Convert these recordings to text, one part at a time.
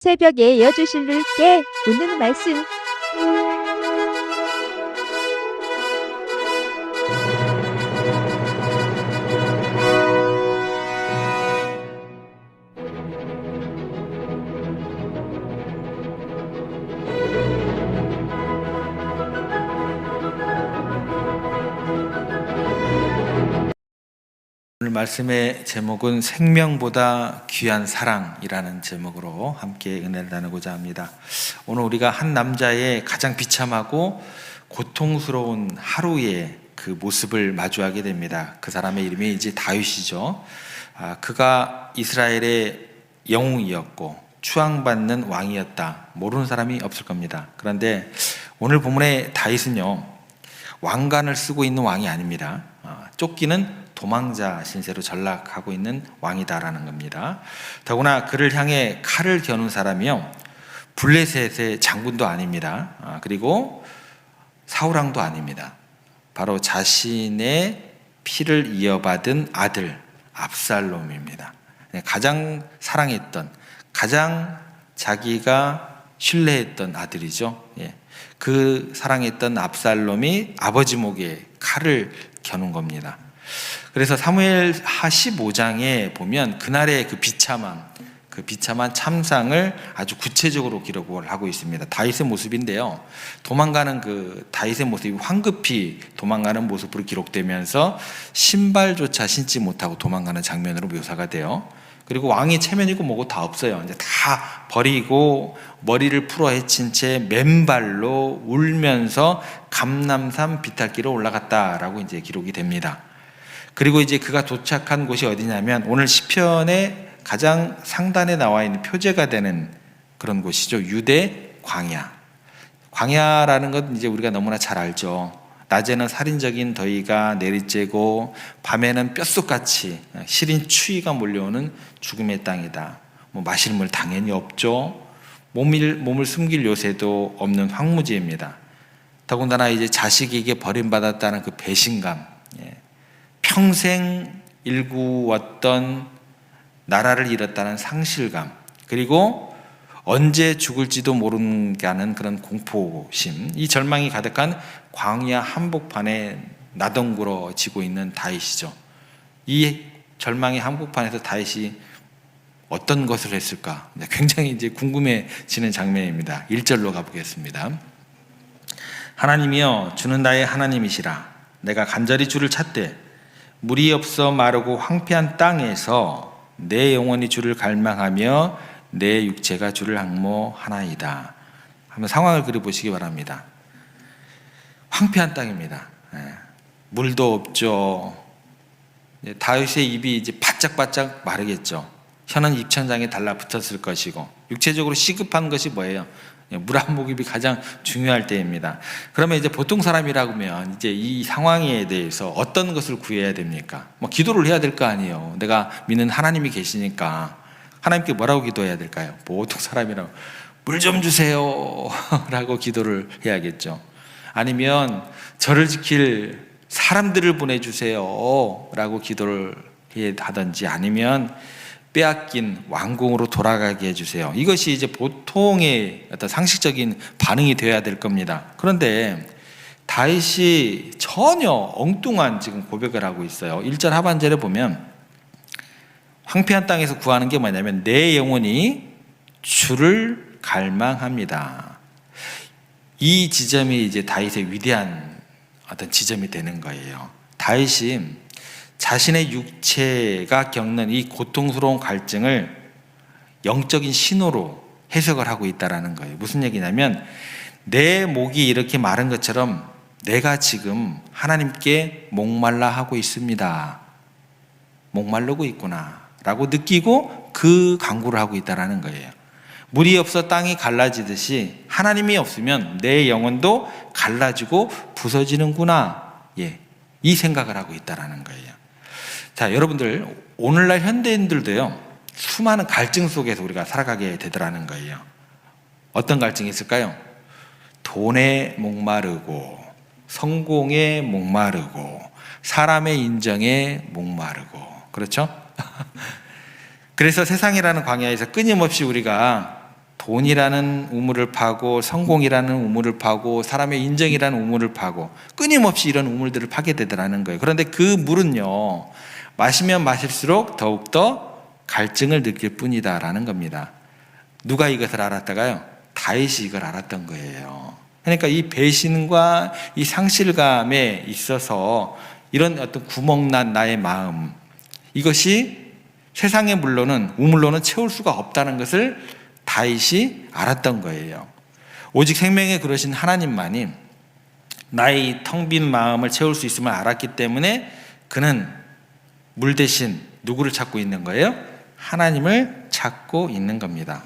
새벽에 이어주실 분께 묻는 말씀. 오늘 말씀의 제목은 생명보다 귀한 사랑이라는 제목으로 함께 은혜를 나누고자 합니다. 오늘 우리가 한 남자의 가장 비참하고 고통스러운 하루의 그 모습을 마주하게 됩니다. 그 사람의 이름이 이제 다윗이죠. 그가 이스라엘의 영웅이었고 추앙받는 왕이었다. 모르는 사람이 없을 겁니다. 그런데 오늘 본문의 다윗은요, 왕관을 쓰고 있는 왕이 아닙니다. 쫓기는 도망자 신세로 전락하고 있는 왕이다라는 겁니다. 더구나 그를 향해 칼을 겨눈 사람이요, 블레셋의 장군도 아닙니다. 그리고 사울왕도 아닙니다. 바로 자신의 피를 이어받은 아들 압살롬입니다. 가장 사랑했던, 가장 자기가 신뢰했던 아들이죠. 그 사랑했던 압살롬이 아버지 목에 칼을 겨눈 겁니다. 그래서 사무엘하 15장에 보면 그날의 그 비참한 참상을 아주 구체적으로 기록을 하고 있습니다. 다윗의 모습인데요, 도망가는 그 다윗의 모습이 황급히 도망가는 모습으로 기록되면서 신발조차 신지 못하고 도망가는 장면으로 묘사가 돼요. 그리고 왕이 체면이고 뭐고 다 없어요. 이제 다 버리고 머리를 풀어 헤친 채 맨발로 울면서 감람산 비탈길을 올라갔다라고 이제 기록이 됩니다. 그리고 이제 그가 도착한 곳이 어디냐면 오늘 시편의 가장 상단에 나와 있는 표제가 되는 그런 곳이죠. 유대 광야. 광야라는 건 이제 우리가 너무나 잘 알죠. 낮에는 살인적인 더위가 내리쬐고 밤에는 뼛속같이 시린 추위가 몰려오는 죽음의 땅이다. 마실 물 당연히 없죠. 몸을 숨길 요새도 없는 황무지입니다. 더군다나 이제 자식에게 버림받았다는 그 배신감, 평생 일구었던 나라를 잃었다는 상실감, 그리고 언제 죽을지도 모르게 하는 그런 공포심, 이 절망이 가득한 광야 한복판에 나덩그러지고 있는 다윗이죠. 이 절망의 한복판에서 다윗이 어떤 것을 했을까? 굉장히 이제 궁금해지는 장면입니다. 1절로 가보겠습니다. 하나님이여, 주는 나의 하나님이시라. 내가 간절히 주를 찾되 물이 없어 마르고 황폐한 땅에서 내 영혼이 주를 갈망하며 내 육체가 주를 앙모하나이다. 한번 상황을 그려보시기 바랍니다. 황폐한 땅입니다. 물도 없죠. 다윗의 입이 이제 바짝바짝 마르겠죠. 혀는 입천장에 달라붙었을 것이고, 육체적으로 시급한 것이 뭐예요? 물 한 모금이 가장 중요할 때입니다. 그러면 이제 보통 사람이라고 하면 이제 이 상황에 대해서 어떤 것을 구해야 됩니까? 기도를 해야 될 거 아니에요. 내가 믿는 하나님이 계시니까 하나님께 뭐라고 기도해야 될까요? 보통 사람이라고 물 좀 주세요 라고 기도를 해야겠죠. 아니면 저를 지킬 사람들을 보내주세요 라고 기도를 하든지, 아니면 빼앗긴 왕궁으로 돌아가게 해주세요. 이것이 이제 보통의 어떤 상식적인 반응이 되어야 될 겁니다. 그런데 다윗이 전혀 엉뚱한 지금 고백을 하고 있어요. 1절 하반절에 보면 황폐한 땅에서 구하는 게 뭐냐면 내 영혼이 주를 갈망합니다. 이 지점이 이제 다윗의 위대한 어떤 지점이 되는 거예요. 다윗이 자신의 육체가 겪는 이 고통스러운 갈증을 영적인 신호로 해석을 하고 있다는 거예요. 무슨 얘기냐면 내 목이 이렇게 마른 것처럼 내가 지금 하나님께 목말라 하고 있습니다. 목마르고 있구나 라고 느끼고 그 간구를 하고 있다는 거예요. 물이 없어 땅이 갈라지듯이 하나님이 없으면 내 영혼도 갈라지고 부서지는구나, 이 생각을 하고 있다는 거예요. 자, 여러분들, 오늘날 현대인들도요, 수많은 갈증 속에서 우리가 살아가게 되더라는 거예요. 어떤 갈증이 있을까요? 돈에 목마르고, 성공에 목마르고, 사람의 인정에 목마르고, 그렇죠? 그래서 세상이라는 광야에서 끊임없이 우리가 돈이라는 우물을 파고 성공이라는 우물을 파고 사람의 인정이라는 우물을 파고 끊임없이 이런 우물들을 파게 되더라는 거예요. 그런데 그 물은요, 마시면 마실수록 더욱더 갈증을 느낄 뿐이다라는 겁니다. 누가 이것을 알았다가요? 다윗이 이걸 알았던 거예요. 그러니까 이 배신과 이 상실감에 있어서 이런 어떤 구멍난 나의 마음, 이것이 세상의 물로는 우물로는 채울 수가 없다는 것을 다윗이 알았던 거예요. 오직 생명의 그러신 하나님만이 나의 텅 빈 마음을 채울 수 있음을 알았기 때문에 그는 물 대신 누구를 찾고 있는 거예요? 하나님을 찾고 있는 겁니다.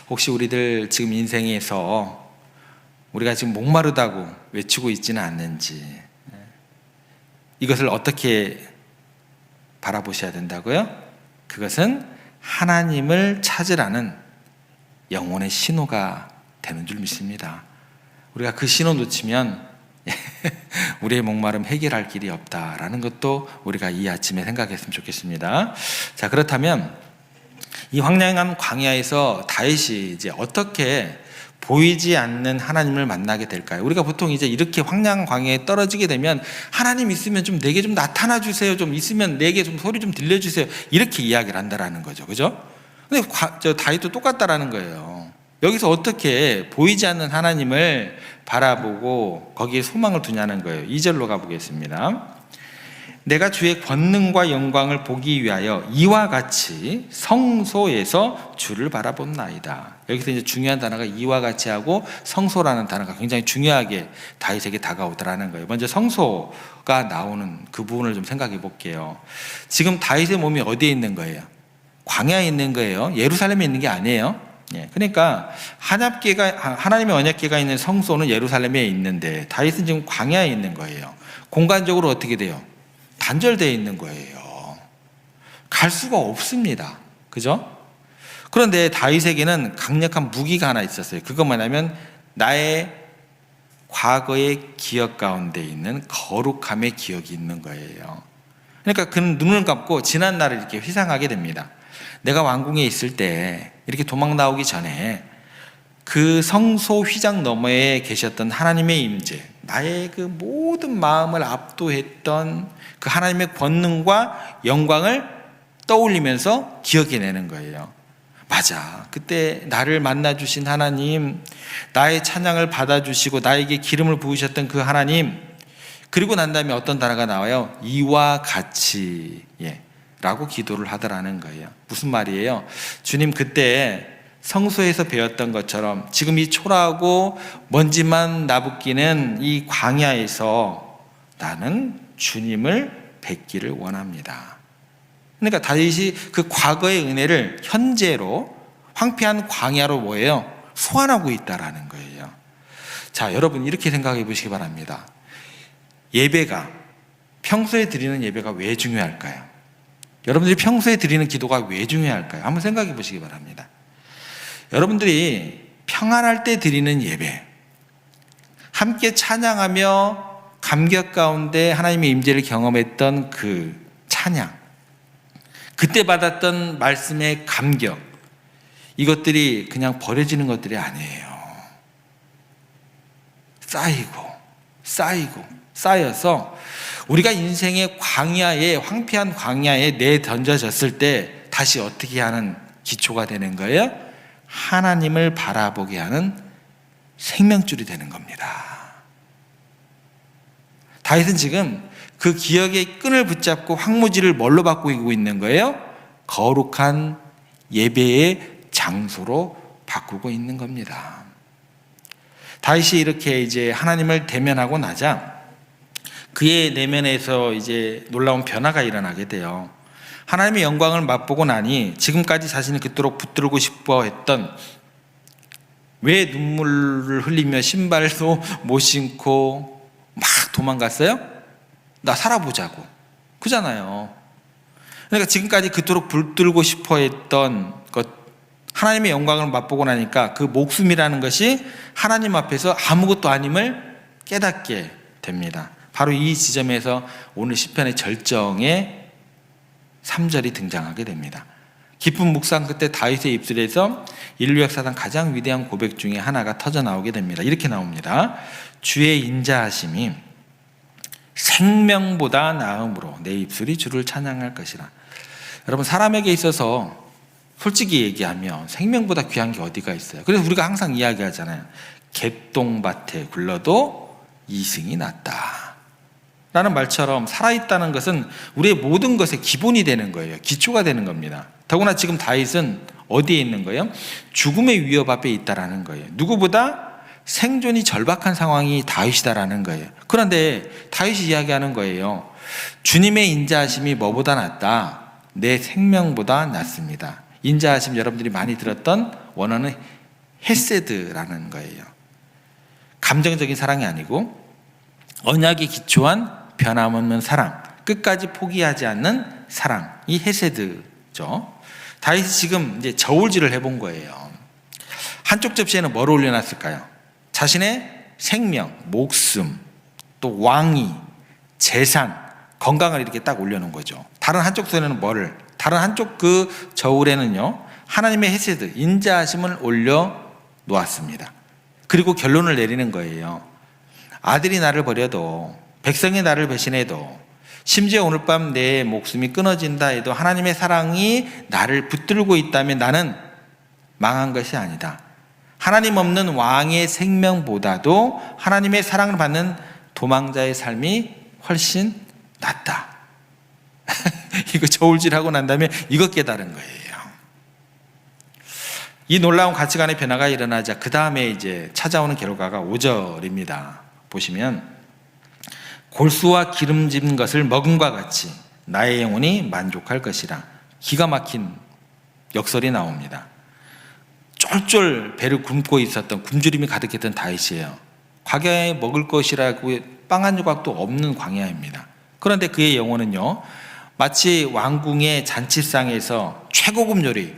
혹시 우리들 지금 인생에서 우리가 지금 목마르다고 외치고 있지는 않는지, 이것을 어떻게 바라보셔야 된다고요? 그것은 하나님을 찾으라는 영혼의 신호가 되는 줄 믿습니다. 우리가 그 신호 놓치면 우리의 목마름 해결할 길이 없다라는 것도 우리가 이 아침에 생각했으면 좋겠습니다. 자, 그렇다면 이 황량한 광야에서 다윗이 이제 어떻게 보이지 않는 하나님을 만나게 될까요? 우리가 보통 이제 이렇게 황량한 광야에 떨어지게 되면 하나님 있으면 좀 내게 좀 나타나 주세요. 좀 있으면 내게 좀 소리 좀 들려주세요. 이렇게 이야기를 한다라는 거죠. 그죠? 근데 다윗도 똑같다라는 거예요. 여기서 어떻게 보이지 않는 하나님을 바라보고 거기에 소망을 두냐는 거예요. 2절로 가보겠습니다. 내가 주의 권능과 영광을 보기 위하여 이와 같이 성소에서 주를 바라본나이다. 여기서 이제 중요한 단어가 이와 같이 하고 성소라는 단어가 굉장히 중요하게 다윗에게 다가오더라는 거예요. 먼저 성소가 나오는 그 부분을 좀 생각해 볼게요. 지금 다윗의 몸이 어디에 있는 거예요? 광야에 있는 거예요. 예루살렘에 있는 게 아니에요. 그러니까 하나님의 언약궤가 있는 성소는 예루살렘에 있는데 다윗은 지금 광야에 있는 거예요. 공간적으로 어떻게 돼요? 단절되어 있는 거예요. 갈 수가 없습니다. 그죠? 그런데 다윗에게는 강력한 무기가 하나 있었어요. 그건 뭐냐면 나의 과거의 기억 가운데 있는 거룩함의 기억이 있는 거예요. 그러니까 그는 눈을 감고 지난 날을 이렇게 회상하게 됩니다. 내가 왕궁에 있을 때 이렇게 도망 나오기 전에 그 성소 휘장 너머에 계셨던 하나님의 임재, 나의 그 모든 마음을 압도했던 그 하나님의 권능과 영광을 떠올리면서 기억해내는 거예요. 맞아, 그때 나를 만나주신 하나님, 나의 찬양을 받아주시고 나에게 기름을 부으셨던 그 하나님, 그리고 난 다음에 어떤 단어가 나와요? 이와 같이 라고 기도를 하더라는 거예요. 무슨 말이에요? 주님, 그때 성소에서 배웠던 것처럼 지금 이 초라하고 먼지만 나붓기는 이 광야에서 나는 주님을 뵙기를 원합니다. 그러니까 다윗이 그 과거의 은혜를 현재로 황폐한 광야로 뭐예요? 소환하고 있다라는 거예요. 자, 여러분 이렇게 생각해 보시기 바랍니다. 예배가, 평소에 드리는 예배가 왜 중요할까요? 여러분들이 평소에 드리는 기도가 왜 중요할까요? 한번 생각해 보시기 바랍니다. 여러분들이 평안할 때 드리는 예배, 함께 찬양하며 감격 가운데 하나님의 임재를 경험했던 그 찬양, 그때 받았던 말씀의 감격, 이것들이 그냥 버려지는 것들이 아니에요. 쌓여서 우리가 인생의 광야에, 황폐한 광야에 내던져졌을 때 다시 어떻게 하는 기초가 되는 거예요? 하나님을 바라보게 하는 생명줄이 되는 겁니다. 다윗은 지금 그 기억의 끈을 붙잡고 황무지를 뭘로 바꾸고 있는 거예요? 거룩한 예배의 장소로 바꾸고 있는 겁니다. 다윗이 이렇게 이제 하나님을 대면하고 나자 그의 내면에서 이제 놀라운 변화가 일어나게 돼요. 하나님의 영광을 맛보고 나니 지금까지 자신을 그토록 붙들고 싶어 했던, 왜 눈물을 흘리며 신발도 못 신고 막 도망갔어요? 나 살아보자고. 그잖아요. 그러니까 지금까지 그토록 붙들고 싶어 했던 것, 하나님의 영광을 맛보고 나니까 그 목숨이라는 것이 하나님 앞에서 아무것도 아님을 깨닫게 됩니다. 바로 이 지점에서 오늘 시편의 절정의 3절이 등장하게 됩니다. 깊은 묵상 끝에 다윗의 입술에서 인류 역사상 가장 위대한 고백 중에 하나가 터져 나오게 됩니다. 이렇게 나옵니다. 주의 인자하심이 생명보다 나음으로 내 입술이 주를 찬양할 것이라. 여러분, 사람에게 있어서 솔직히 얘기하면 생명보다 귀한 게 어디가 있어요? 그래서 우리가 항상 이야기하잖아요. 개똥밭에 굴러도 이승이 낫다 라는 말처럼 살아있다는 것은 우리의 모든 것의 기본이 되는 거예요. 기초가 되는 겁니다. 더구나 지금 다윗은 어디에 있는 거예요? 죽음의 위협 앞에 있다라는 거예요. 누구보다 생존이 절박한 상황이 다윗이다라는 거예요. 그런데 다윗이 이야기하는 거예요. 주님의 인자하심이 뭐보다 낫다? 내 생명보다 낫습니다. 인자하심, 여러분들이 많이 들었던 원어는 헤세드라는 거예요. 감정적인 사랑이 아니고 언약에 기초한 변함없는 사랑, 끝까지 포기하지 않는 사랑, 이 헤세드죠. 다윗이 지금 이제 저울질을 해본 거예요. 한쪽 접시에는 뭘 올려놨을까요? 자신의 생명, 목숨, 또 왕위, 재산, 건강을 이렇게 딱 올려놓은 거죠. 다른 한쪽 손에는 뭐를? 다른 한쪽 그 저울에는요, 하나님의 헤세드, 인자하심을 올려 놓았습니다. 그리고 결론을 내리는 거예요. 아들이 나를 버려도, 백성이 나를 배신해도, 심지어 오늘 밤 내 목숨이 끊어진다 해도 하나님의 사랑이 나를 붙들고 있다면 나는 망한 것이 아니다. 하나님 없는 왕의 생명보다도 하나님의 사랑을 받는 도망자의 삶이 훨씬 낫다. 이거 저울질하고 난 다음에 이거 깨달은 거예요. 이 놀라운 가치관의 변화가 일어나자 그 다음에 이제 찾아오는 결과가 5절입니다. 보시면 골수와 기름진 것을 먹음과 같이 나의 영혼이 만족할 것이라. 기가 막힌 역설이 나옵니다. 쫄쫄 배를 굶고 있었던, 굶주림이 가득했던 다윗이에요. 광야에 먹을 것이라고 빵 한 조각도 없는 광야입니다. 그런데 그의 영혼은요, 마치 왕궁의 잔치상에서 최고급 요리,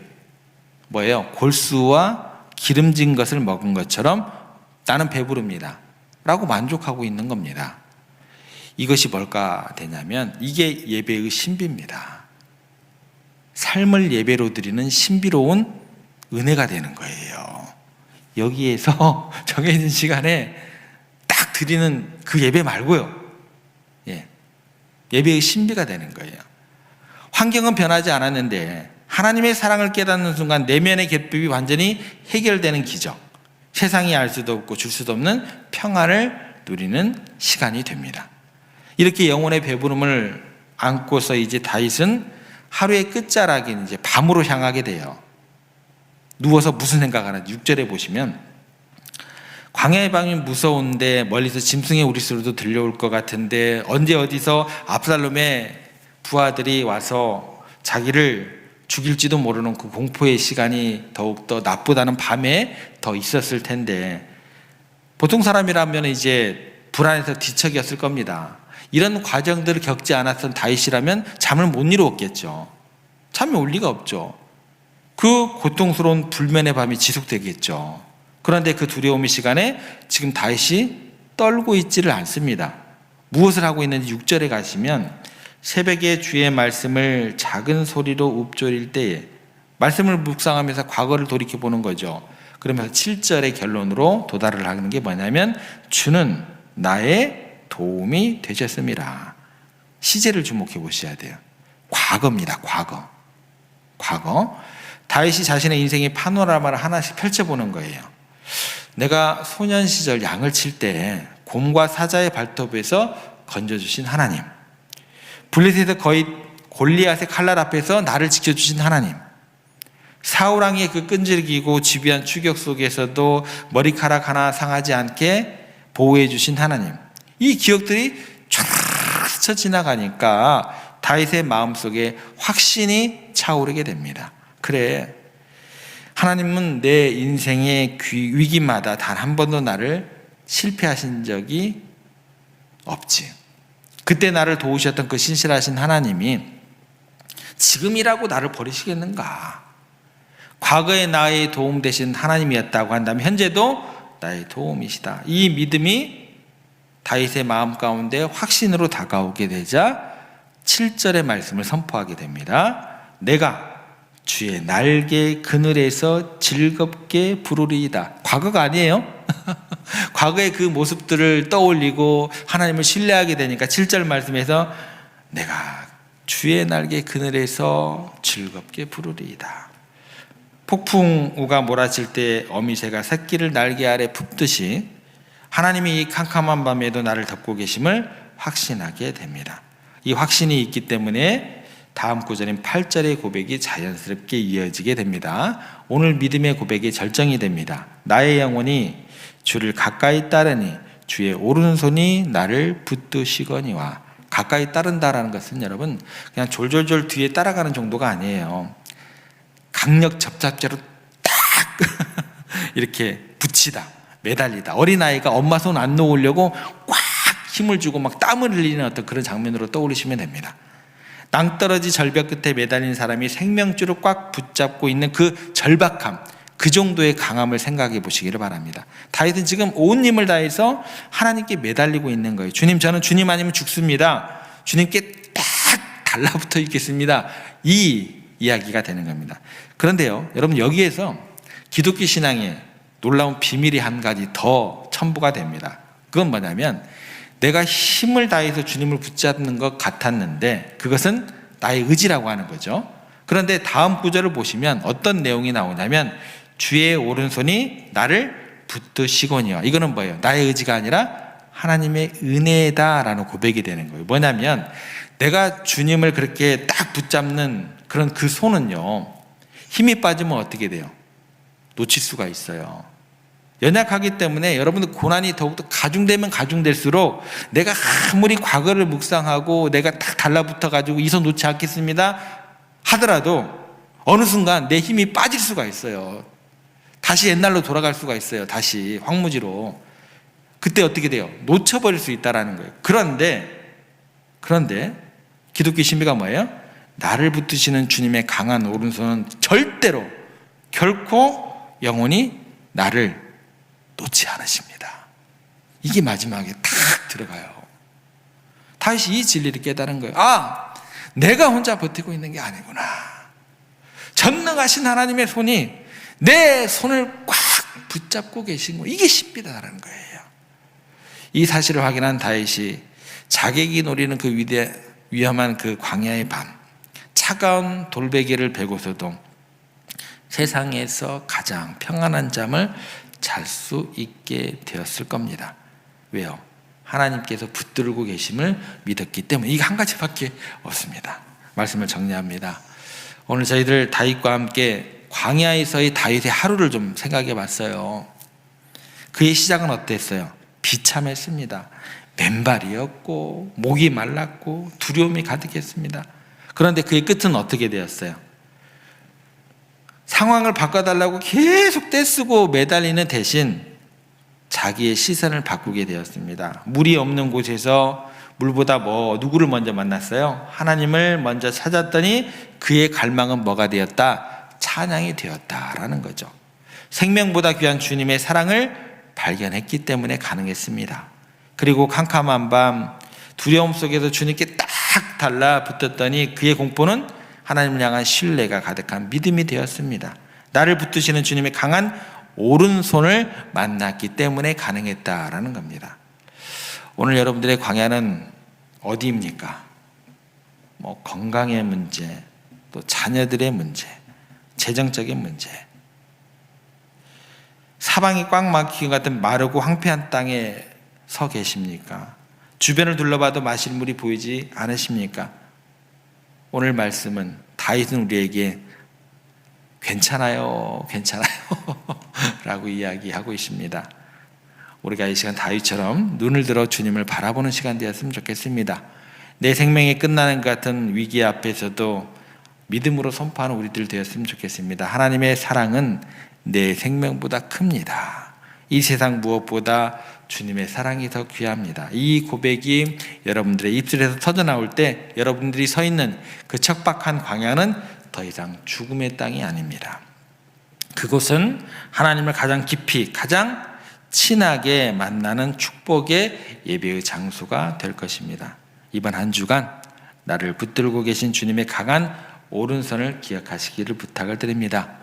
뭐예요? 골수와 기름진 것을 먹은 것처럼 나는 배부릅니다 라고 만족하고 있는 겁니다. 이것이 뭘까 되냐면 이게 예배의 신비입니다. 삶을 예배로 드리는 신비로운 은혜가 되는 거예요. 여기에서 정해진 시간에 딱 드리는 그 예배 말고요, 예배의 신비가 되는 거예요. 환경은 변하지 않았는데 하나님의 사랑을 깨닫는 순간 내면의 결핍이 완전히 해결되는 기적, 세상이 알 수도 없고 줄 수도 없는 평안을 누리는 시간이 됩니다. 이렇게 영혼의 배부름을 안고서 이제 다윗은 하루의 끝자락인 이제 밤으로 향하게 돼요. 누워서 무슨 생각하는지 6절에 보시면, 광야의 밤이 무서운데 멀리서 짐승의 울음소리도 들려올 것 같은데 언제 어디서 압살롬의 부하들이 와서 자기를 죽일지도 모르는 그 공포의 시간이 더욱더 낮보다는 밤에 더 있었을 텐데, 보통 사람이라면 이제 불안해서 뒤척였을 겁니다. 이런 과정들을 겪지 않았던 다윗이라면 잠을 못 이루었겠죠. 잠이 올 리가 없죠. 그 고통스러운 불면의 밤이 지속되겠죠. 그런데 그 두려움의 시간에 지금 다윗이 떨고 있지를 않습니다. 무엇을 하고 있는지 6절에 가시면, 새벽에 주의 말씀을 작은 소리로 읊조릴 때에, 말씀을 묵상하면서 과거를 돌이켜보는 거죠. 그러면서 7절의 결론으로 도달을 하는 게 뭐냐면, 주는 나의 도움이 되셨습니다. 시제를 주목해 보셔야 돼요. 과거입니다. 과거. 다윗이 자신의 인생의 파노라마를 하나씩 펼쳐보는 거예요. 내가 소년 시절 양을 칠 때 곰과 사자의 발톱에서 건져주신 하나님, 블레셋에서 거의 골리앗의 칼날 앞에서 나를 지켜주신 하나님, 사울왕의 그 끈질기고 집요한 추격 속에서도 머리카락 하나 상하지 않게 보호해 주신 하나님, 이 기억들이 쫙 스쳐 지나가니까 다윗의 마음속에 확신이 차오르게 됩니다. 그래, 하나님은 내 인생의 위기마다 단 한 번도 나를 실패하신 적이 없지. 그때 나를 도우셨던 그 신실하신 하나님이 지금이라고 나를 버리시겠는가? 과거에 나의 도움 되신 하나님이었다고 한다면 현재도 나의 도움이시다. 이 믿음이 다윗의 마음 가운데 확신으로 다가오게 되자 7절의 말씀을 선포하게 됩니다. 내가 주의 날개 그늘에서 즐겁게 부르리이다. 과거가 아니에요. 과거의 그 모습들을 떠올리고 하나님을 신뢰하게 되니까 7절 말씀에서 내가 주의 날개 그늘에서 즐겁게 부르리이다. 폭풍우가 몰아칠 때 어미새가 새끼를 날개 아래 품듯이 하나님이 이 캄캄한 밤에도 나를 덮고 계심을 확신하게 됩니다. 이 확신이 있기 때문에 다음 구절인 8절의 고백이 자연스럽게 이어지게 됩니다. 오늘 믿음의 고백이 절정이 됩니다. 나의 영혼이 주를 가까이 따르니 주의 오른손이 나를 붙드시거니와. 가까이 따른다라는 것은 여러분 그냥 졸졸졸 뒤에 따라가는 정도가 아니에요. 강력 접잡제로 딱 이렇게 붙이다, 매달리다. 어린아이가 엄마 손 안 놓으려고 꽉 힘을 주고 막 땀을 흘리는 어떤 그런 장면으로 떠올리시면 됩니다. 낭떠러지 절벽 끝에 매달린 사람이 생명줄을 꽉 붙잡고 있는 그 절박함, 그 정도의 강함을 생각해 보시기를 바랍니다. 다윗은 지금 온 힘을 다해서 하나님께 매달리고 있는 거예요. 주님, 저는 주님 아니면 죽습니다. 주님께 딱 달라붙어 있겠습니다. 이 이야기가 되는 겁니다. 그런데요, 여러분, 여기에서 기독교 신앙의 놀라운 비밀이 한 가지 더 첨부가 됩니다. 그건 뭐냐면 내가 힘을 다해서 주님을 붙잡는 것 같았는데 그것은 나의 의지라고 하는 거죠. 그런데 다음 구절을 보시면 어떤 내용이 나오냐면 주의 오른손이 나를 붙드시거니와. 이거는 뭐예요? 나의 의지가 아니라 하나님의 은혜다라는 고백이 되는 거예요. 뭐냐면 내가 주님을 그렇게 딱 붙잡는 그런 그 손은요, 힘이 빠지면 어떻게 돼요? 놓칠 수가 있어요. 연약하기 때문에 여러분들 고난이 더욱더 가중되면 가중될수록 내가 아무리 과거를 묵상하고 내가 딱 달라붙어 가지고 이 손 놓지 않겠습니다 하더라도 어느 순간 내 힘이 빠질 수가 있어요. 다시 옛날로 돌아갈 수가 있어요. 다시 황무지로. 그때 어떻게 돼요? 놓쳐버릴 수 있다는 거예요. 그런데 기독교 신비가 뭐예요? 나를 붙드시는 주님의 강한 오른손은 절대로 결코 영원히 나를 놓지 않으십니다. 이게 마지막에 탁 들어가요. 다시 이 진리를 깨달은 거예요. 아, 내가 혼자 버티고 있는 게 아니구나. 전능하신 하나님의 손이 내 손을 꽉 붙잡고 계신 거예요. 이게 신비다라는 거예요. 이 사실을 확인한 다윗이 자객이 노리는 그 위험한 그 광야의 밤, 차가운 돌베개를 베고서도 세상에서 가장 평안한 잠을 잘 수 있게 되었을 겁니다. 왜요? 하나님께서 붙들고 계심을 믿었기 때문에. 이게 한 가지밖에 없습니다. 말씀을 정리합니다. 오늘 저희들 다윗과 함께 광야에서의 다윗의 하루를 좀 생각해 봤어요. 그의 시작은 어땠어요? 비참했습니다. 맨발이었고 목이 말랐고 두려움이 가득했습니다. 그런데 그의 끝은 어떻게 되었어요? 상황을 바꿔달라고 계속 떼쓰고 매달리는 대신 자기의 시선을 바꾸게 되었습니다. 물이 없는 곳에서 물보다 누구를 먼저 만났어요? 하나님을 먼저 찾았더니 그의 갈망은 뭐가 되었다? 찬양이 되었다라는 거죠. 생명보다 귀한 주님의 사랑을 발견했기 때문에 가능했습니다. 그리고 캄캄한 밤 두려움 속에서 주님께 딱 달라붙었더니 그의 공포는 하나님을 향한 신뢰가 가득한 믿음이 되었습니다. 나를 붙드시는 주님의 강한 오른손을 만났기 때문에 가능했다라는 겁니다. 오늘 여러분들의 광야는 어디입니까? 건강의 문제, 또 자녀들의 문제, 재정적인 문제, 사방이 꽉 막힌 것 같은 마르고 황폐한 땅에 서 계십니까? 주변을 둘러봐도 마실 물이 보이지 않으십니까? 오늘 말씀은 다윗은 우리에게 괜찮아요 라고 이야기하고 있습니다. 우리가 이 시간 다윗처럼 눈을 들어 주님을 바라보는 시간 되었으면 좋겠습니다. 내 생명이 끝나는 것 같은 위기 앞에서도 믿음으로 선포하는 우리들 되었으면 좋겠습니다. 하나님의 사랑은 내 생명보다 큽니다. 이 세상 무엇보다 주님의 사랑이 더 귀합니다. 이 고백이 여러분들의 입술에서 터져나올 때 여러분들이 서 있는 그 척박한 광야는 더 이상 죽음의 땅이 아닙니다. 그곳은 하나님을 가장 깊이, 가장 친하게 만나는 축복의 예배의 장소가 될 것입니다. 이번 한 주간 나를 붙들고 계신 주님의 강한 오른손을 기억하시기를 부탁을 드립니다.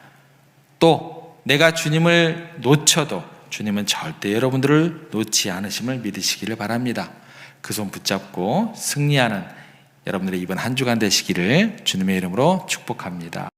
또 내가 주님을 놓쳐도 주님은 절대 여러분들을 놓지 않으심을 믿으시기를 바랍니다. 그 손 붙잡고 승리하는 여러분들의 이번 한 주간 되시기를 주님의 이름으로 축복합니다.